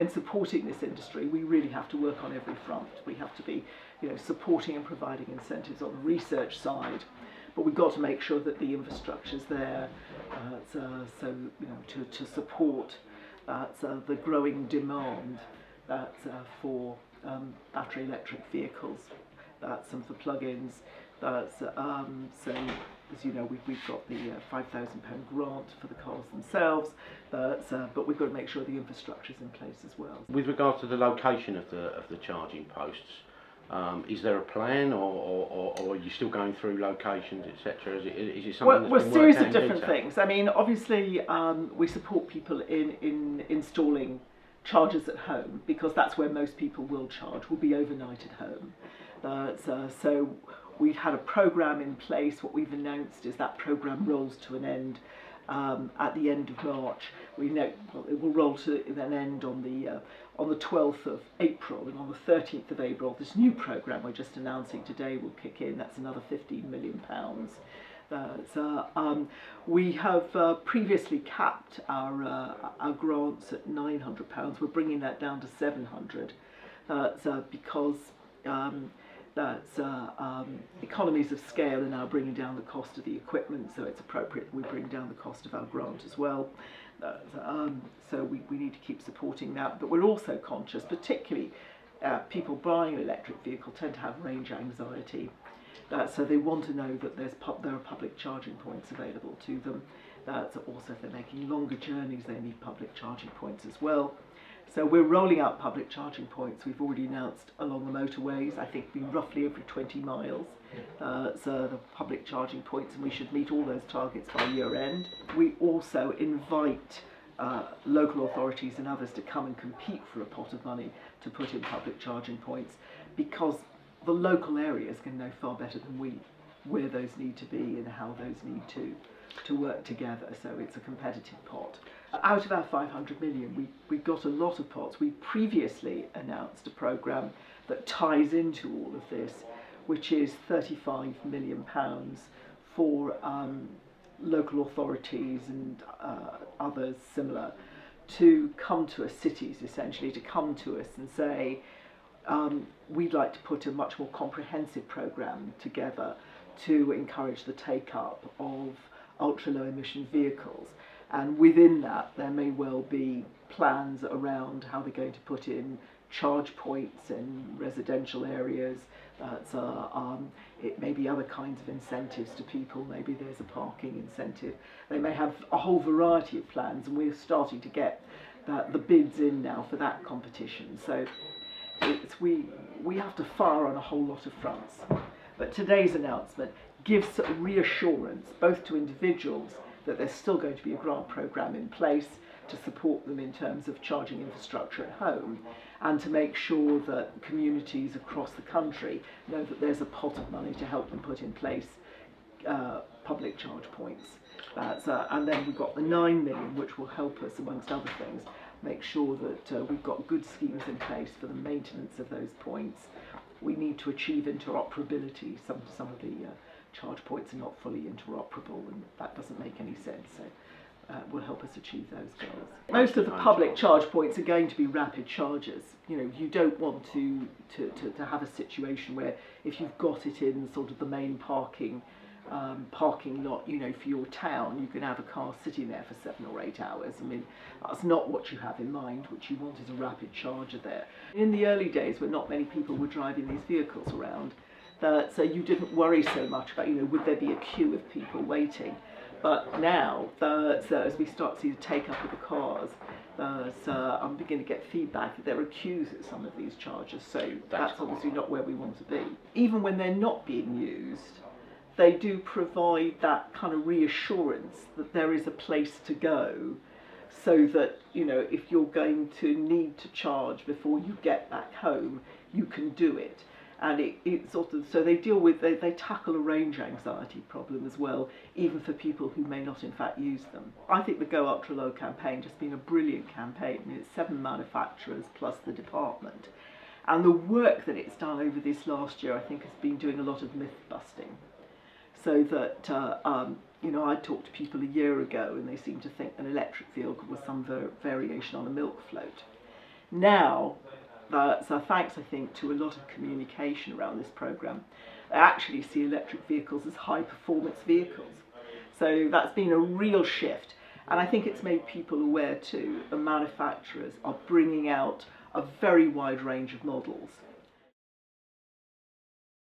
In supporting this industry, we really have to work on every front. We have to be, supporting and providing incentives on the research side, but we've got to make sure that the infrastructure's there, to support the growing demand for battery electric vehicles, some of the plug-ins. As you know, we've got the £5,000 grant for the cars themselves, but we've got to make sure the infrastructure's in place as well. With regard to the location of the charging posts, is there a plan, or are you still going through locations, etc.? Is it something Well, a series of different things. I mean, obviously, we support people in installing chargers at home, because that's where most people will charge, will be overnight at home. So we've had a programme in place. What we've announced is that programme rolls to an end at the end of March. We know it will roll to an end on the 12th of April, and on the 13th of April this new programme we're just announcing today will kick in. That's another £15 million. We have previously capped our grants at £900. We're bringing that down to £700 because economies of scale are now bringing down the cost of the equipment, so it's appropriate that we bring down the cost of our grant as well. So we need to keep supporting that, but we're also conscious, particularly people buying an electric vehicle tend to have range anxiety, so they want to know that there are public charging points available to them. Also, if they're making longer journeys, they need public charging points as well. So we're rolling out public charging points. We've already announced along the motorways, I think roughly every 20 miles, so the public charging points, and we should meet all those targets by year end. We also invite local authorities and others to come and compete for a pot of money to put in public charging points, because the local areas can know far better than we where those need to be and how those need to work together, so it's a competitive pot. Out of our 500 million, we've got a lot of pots. We previously announced a programme that ties into all of this, which is £35 million for local authorities and others similar to come to us, cities essentially, to come to us and say, we'd like to put a much more comprehensive programme together to encourage the take-up of ultra-low emission vehicles. And within that, there may well be plans around how they're going to put in charge points in residential areas. It may be other kinds of incentives to people. Maybe there's a parking incentive. They may have a whole variety of plans, and we're starting to get the bids in now for that competition. So we have to fire on a whole lot of fronts. But today's announcement gives reassurance both to individuals that there's still going to be a grant programme in place to support them in terms of charging infrastructure at home, and to make sure that communities across the country know that there's a pot of money to help them put in place public charge points. And then we've got the 9 million, which will help us, amongst other things, make sure that we've got good schemes in place for the maintenance of those points. We need to achieve interoperability. Some of the charge points are not fully interoperable, and that doesn't make any sense, so will help us achieve those goals. Most of the public charge points are going to be rapid chargers. You don't want to have a situation where if you've got it in sort of the main parking lot, for your town, you can have a car sitting there for 7 or 8 hours. I mean, that's not what you have in mind. What you want is a rapid charger there. In the early days, when not many people were driving these vehicles around, so you didn't worry so much about, would there be a queue of people waiting? But now, as we start to see the take-up of the cars, I'm beginning to get feedback that there are queues at some of these chargers, so that's obviously not where we want to be. Even when they're not being used, they do provide that kind of reassurance that there is a place to go, so that, if you're going to need to charge before you get back home, you can do it. And it sort of, so they tackle a range anxiety problem as well, even for people who may not in fact use them. I think the Go Ultra Low campaign has been a brilliant campaign. I mean, it's 7 manufacturers plus the department. And the work that it's done over this last year, I think, has been doing a lot of myth busting. So that, I talked to people a year ago and they seemed to think an electric vehicle was some variation on a milk float. Now, so thanks, I think, to a lot of communication around this programme, I actually see electric vehicles as high performance vehicles. So that's been a real shift, and I think it's made people aware too. The manufacturers are bringing out a very wide range of models